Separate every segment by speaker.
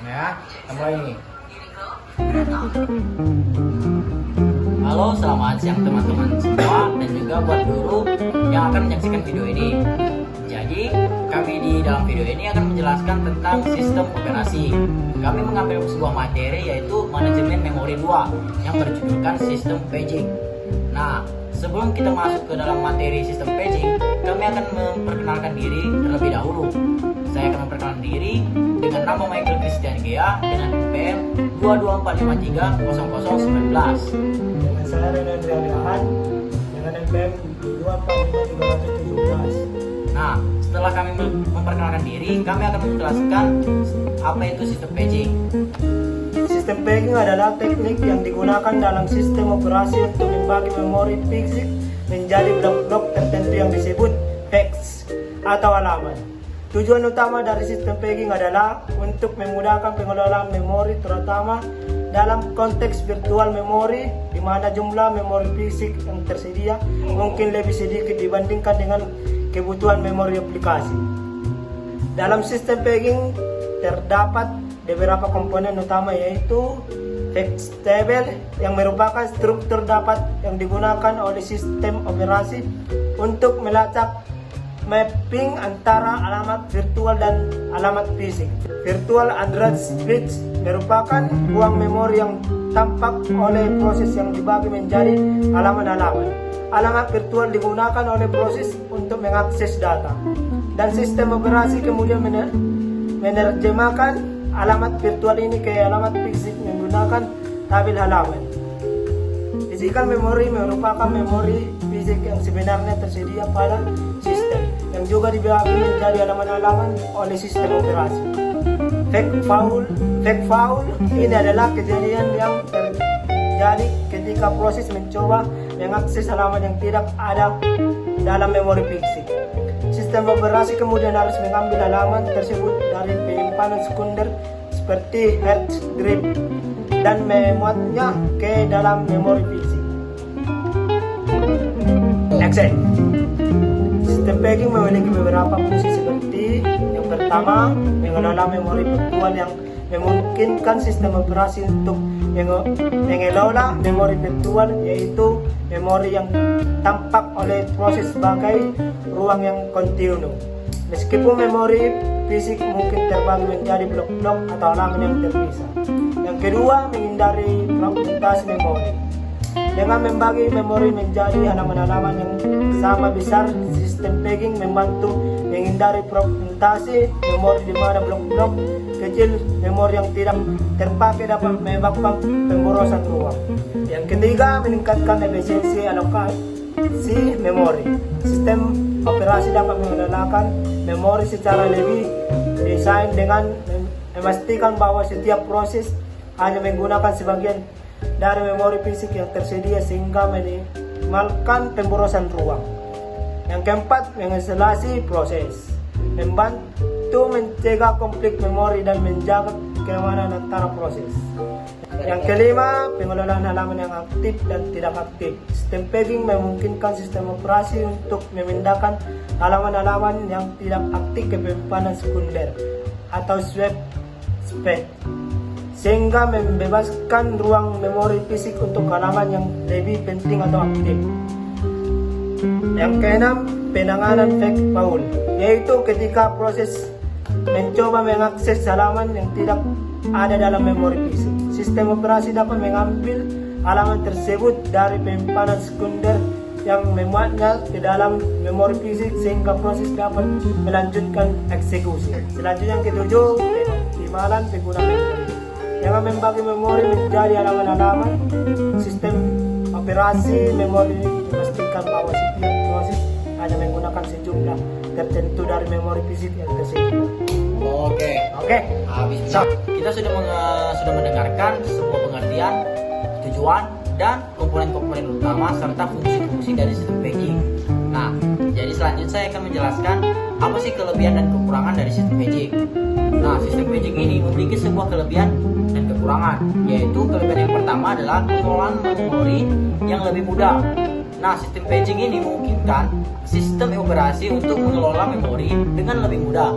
Speaker 1: Ya, mulai nih. Halo, selamat siang teman-teman semua dan juga buat guru yang akan menyaksikan video ini. Jadi, kami di dalam video ini akan menjelaskan tentang sistem operasi. Kami mengambil sebuah materi yaitu manajemen memori 2 yang berjudulkan sistem paging. Nah, sebelum kita masuk ke dalam materi sistem paging, kami akan memperkenalkan diri terlebih dahulu. Saya akan memperkenalkan diri dengan nama Michael Christian Gea dengan NPM 224530019.
Speaker 2: Dengan saya Renan Rialiahan dengan NPM 2453717.
Speaker 1: Nah, setelah kami memperkenalkan diri, kami akan menjelaskan apa itu sistem paging.
Speaker 2: Sistem paging adalah teknik yang digunakan dalam sistem operasi untuk membagi memori fisik menjadi blok-blok tertentu yang disebut hex atau halaman. Tujuan utama dari sistem paging adalah untuk memudahkan pengelolaan memori, terutama dalam konteks virtual memory, di mana jumlah memori fisik yang tersedia mungkin lebih sedikit dibandingkan dengan kebutuhan memori aplikasi. Dalam sistem paging terdapat beberapa komponen utama, yaitu hex table yang merupakan struktur dapat yang digunakan oleh sistem operasi untuk melacak mapping antara alamat virtual dan alamat fisik. Virtual address space merupakan ruang memori yang tampak oleh proses yang dibagi menjadi halaman-halaman. Alamat virtual digunakan oleh proses untuk mengakses data, dan sistem operasi kemudian menerjemahkan alamat virtual ini ke alamat fisik menggunakan tabel halaman. Physical memory merupakan memori fisik yang sebenarnya tersedia pada sistem, yang juga dibagi menjadi halaman-halaman oleh sistem operasi. Fake foul ini adalah kejadian yang terjadi ketika proses mencoba mengakses halaman yang tidak ada dalam memori fisik. Sistem operasi kemudian harus mengambil halaman tersebut dari penyimpanan sekunder seperti hard drive dan memuatnya ke dalam memori fisik. Exit. Sistem paging memiliki beberapa fungsi seperti yang pertama, mengelola memori virtual yang memungkinkan sistem operasi untuk mengelola memori virtual, yaitu memori yang tampak oleh proses sebagai ruang yang kontinu. Meskipun memori fisik mungkin terbagi menjadi blok-blok atau halaman yang terpisah. Yang kedua, menghindari fragmentasi memori. Dengan membagi memori menjadi halaman-halaman yang sama besar, sistem paging membantu menghindari fragmentasi memori di mana blok-blok kecil memori yang tidak terpakai dapat menyebabkan pemborosan ruang. Yang ketiga, meningkatkan efisiensi alokasi memori. Sistem operasi dapat mengelola memori secara lebih desain dengan memastikan bahwa setiap proses hanya menggunakan sebagian dari memori fisik yang tersedia sehingga minimalkan pemborosan ruang. Yang keempat, mengisolasi proses. Membantu mencegah konflik memori dan menjaga keamanan antara proses. Yang kelima, pengelolaan halaman yang aktif dan tidak aktif. Sistem paging memungkinkan sistem operasi untuk memindahkan halaman-halaman yang tidak aktif ke penyimpanan sekunder atau swap space, sehingga membebaskan ruang memori fisik untuk halaman yang lebih penting atau aktif. Yang keenam, penanganan fake foul, yaitu ketika proses mencoba mengakses halaman yang tidak ada dalam memori fisik. Sistem operasi dapat mengambil halaman tersebut dari penyimpanan sekunder yang memuatnya ke dalam memori fisik sehingga proses dapat melanjutkan eksekusi. Selanjutnya yang ketujuh, penoptimalan pengguna memori. Dengan membagi memori menjadi halaman-halaman, sistem operasi memori memastikan bahwa setiap proses hanya menggunakan sejumlah tertentu dari memori fisik yang tersedia.
Speaker 1: Oke. Habis kita sudah mendengarkan sebuah pengertian, tujuan dan komponen-komponen utama serta fungsi-fungsi dari sistem paging. Nah, jadi selanjutnya saya akan menjelaskan apa sih kelebihan dan kekurangan dari sistem paging. Nah, sistem paging ini memiliki sebuah kelebihan dan kekurangan, yaitu kelebihan yang pertama adalah pengelolaan memori yang lebih mudah. Nah, sistem paging ini memungkinkan sistem operasi untuk mengelola memori dengan lebih mudah.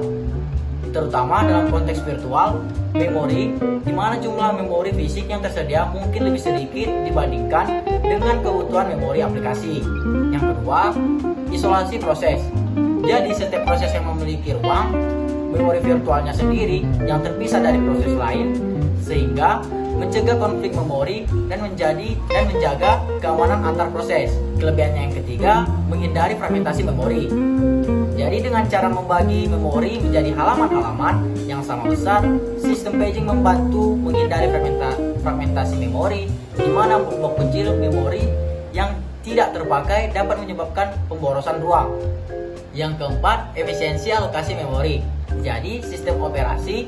Speaker 1: terutama dalam konteks virtual memori, di mana jumlah memori fisik yang tersedia mungkin lebih sedikit dibandingkan dengan kebutuhan memori aplikasi. Yang kedua, isolasi proses. Jadi setiap proses yang memiliki ruang memori virtualnya sendiri yang terpisah dari proses lain, sehingga mencegah konflik memori dan menjaga keamanan antar proses. Kelebihannya yang ketiga, menghindari fragmentasi memori. Jadi dengan cara membagi memori menjadi halaman-halaman yang sama besar, sistem paging membantu menghindari fragmentasi memori, di mana blok kecil memori yang tidak terpakai dapat menyebabkan pemborosan ruang. Yang keempat, efisiensi alokasi memori. Jadi sistem operasi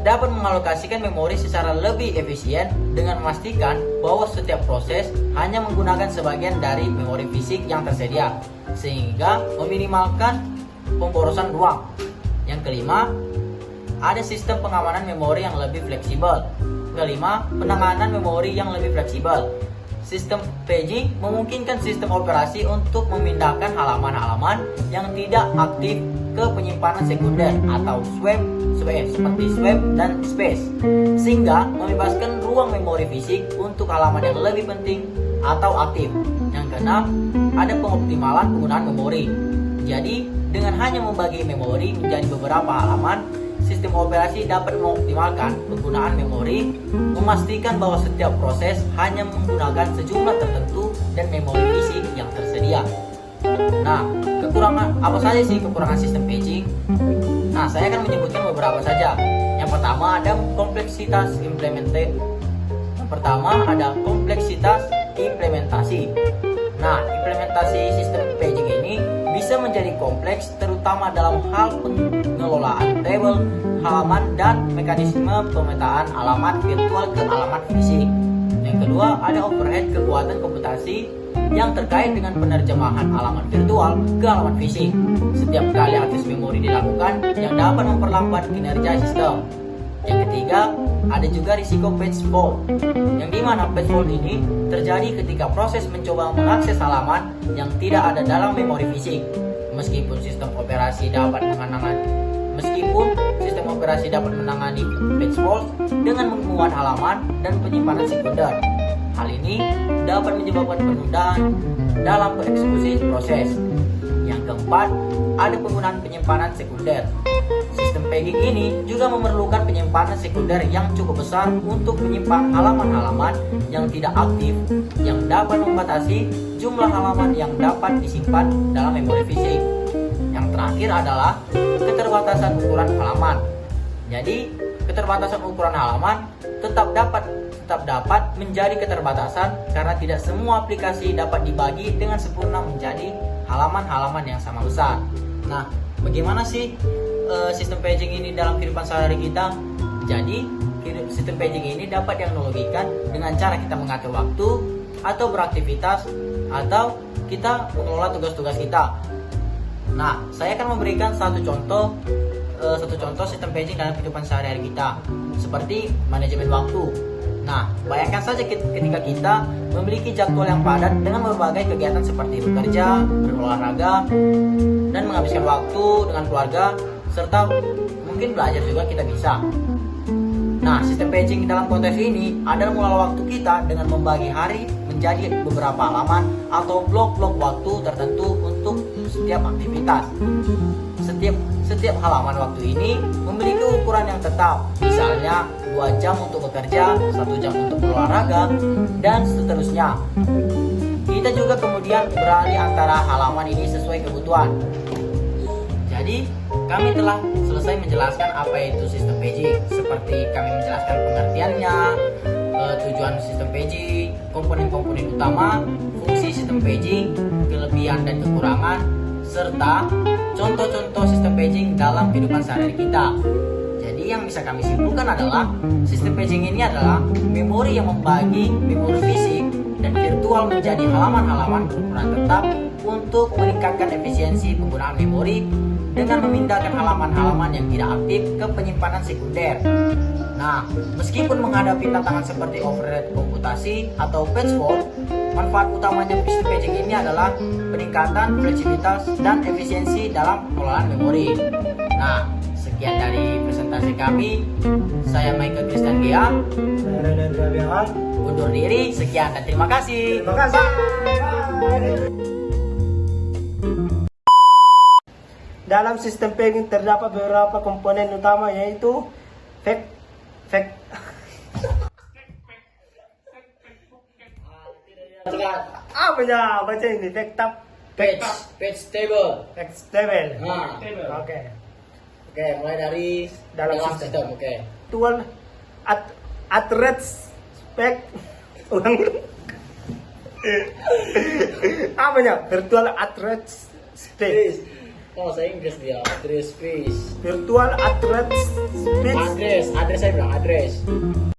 Speaker 1: dapat mengalokasikan memori secara lebih efisien dengan memastikan bahwa setiap proses hanya menggunakan sebagian dari memori fisik yang tersedia, sehingga meminimalkan pemborosan ruang. Yang kelima, ada sistem pengamanan memori yang lebih fleksibel. Kelima, penanganan memori yang lebih fleksibel. Sistem paging memungkinkan sistem operasi untuk memindahkan halaman-halaman yang tidak aktif ke penyimpanan sekunder atau swap seperti swap dan space, sehingga membebaskan ruang memori fisik untuk halaman yang lebih penting atau aktif. Yang keenam, ada pengoptimalan penggunaan memori. Jadi dengan hanya membagi memori menjadi beberapa halaman, sistem operasi dapat mengoptimalkan penggunaan memori, memastikan bahwa setiap proses hanya menggunakan sejumlah tertentu dan memori fisik yang tersedia. Nah, kekurangan apa saja sih kekurangan sistem paging? Nah, saya akan menyebutkan beberapa saja. Yang pertama ada kompleksitas implementasi. Nah, implementasi sistem paging ini bisa menjadi kompleks terutama dalam hal pengelolaan tabel, halaman, dan mekanisme pemetaan alamat virtual ke alamat fisik. Yang kedua, ada overhead kekuatan komputasi yang terkait dengan penerjemahan alamat virtual ke alamat fisik. Setiap kali akses memori dilakukan yang dapat memperlambat kinerja sistem. Yang ketiga, ada juga risiko page fault, yang dimana page fault ini terjadi ketika proses mencoba mengakses halaman yang tidak ada dalam memori fisik. Meskipun sistem operasi dapat menangani page fault dengan menguat halaman dan penyimpanan sekunder. Hal ini dapat menyebabkan penundaan dalam eksekusi proses. Yang keempat, ada penggunaan penyimpanan sekunder. Sistem paging ini juga memerlukan penyimpanan sekunder yang cukup besar untuk menyimpan halaman-halaman yang tidak aktif, yang dapat membatasi jumlah halaman yang dapat disimpan dalam memori fisik. Yang terakhir adalah keterbatasan ukuran halaman. Jadi, keterbatasan ukuran halaman tetap dapat menjadi keterbatasan karena tidak semua aplikasi dapat dibagi dengan sempurna menjadi halaman-halaman yang sama besar. Nah, bagaimana sih sistem paging ini dalam kehidupan sehari-hari kita? Jadi, sistem paging ini dapat dianalogikan dengan cara kita mengatur waktu atau beraktivitas atau kita mengelola tugas-tugas kita. Nah, saya akan memberikan satu contoh sistem paging dalam kehidupan sehari-hari kita, seperti manajemen waktu. Nah, bayangkan saja ketika kita memiliki jadwal yang padat dengan berbagai kegiatan seperti bekerja, berolahraga, dan menghabiskan waktu dengan keluarga, serta mungkin belajar juga kita bisa. Nah, sistem paging dalam konteks ini adalah mengelola waktu kita dengan membagi hari menjadi beberapa halaman atau blok-blok waktu tertentu untuk setiap aktivitas. Setiap halaman waktu ini memiliki ukuran yang tetap, misalnya 2 jam untuk bekerja, 1 jam untuk berolahraga, dan seterusnya. Kita juga kemudian beralih antara halaman ini sesuai kebutuhan. Jadi, kami telah selesai menjelaskan apa itu sistem paging, seperti kami menjelaskan pengertiannya, tujuan sistem paging, komponen-komponen utama, fungsi sistem paging, kelebihan dan kekurangan, serta contoh-contoh sistem paging dalam kehidupan sehari-hari kita. Jadi yang bisa kami simpulkan adalah sistem paging ini adalah memori yang membagi memori fisik dan virtual menjadi halaman-halaman berukuran tetap untuk meningkatkan efisiensi penggunaan memori dengan memindahkan halaman-halaman yang tidak aktif ke penyimpanan sekunder. Nah, meskipun menghadapi tantangan seperti overhead komputasi atau page fault, manfaat utamanya sistem paging ini adalah peningkatan fleksibilitas dan efisiensi dalam pengelolaan memori. Nah, sekian dari presentasi kami. Saya Michael Christian Gia.
Speaker 2: Saya Renen Gabian.
Speaker 1: Undur diri. Sekian dan terima kasih.
Speaker 2: Terima kasih. Bye. Dalam sistem pegging terdapat beberapa komponen utama, yaitu apa baca ini?
Speaker 1: Page table.
Speaker 2: Table.
Speaker 1: Nah.
Speaker 2: Oke.
Speaker 1: Oke, mulai dari
Speaker 2: Dalam
Speaker 1: sistem. Oke.
Speaker 2: Virtual address spec. Ulang. Apanya? Virtual address space.
Speaker 1: Oh, saya Inggris dia. Address space.
Speaker 2: Virtual address space.
Speaker 1: Address saya bilang address.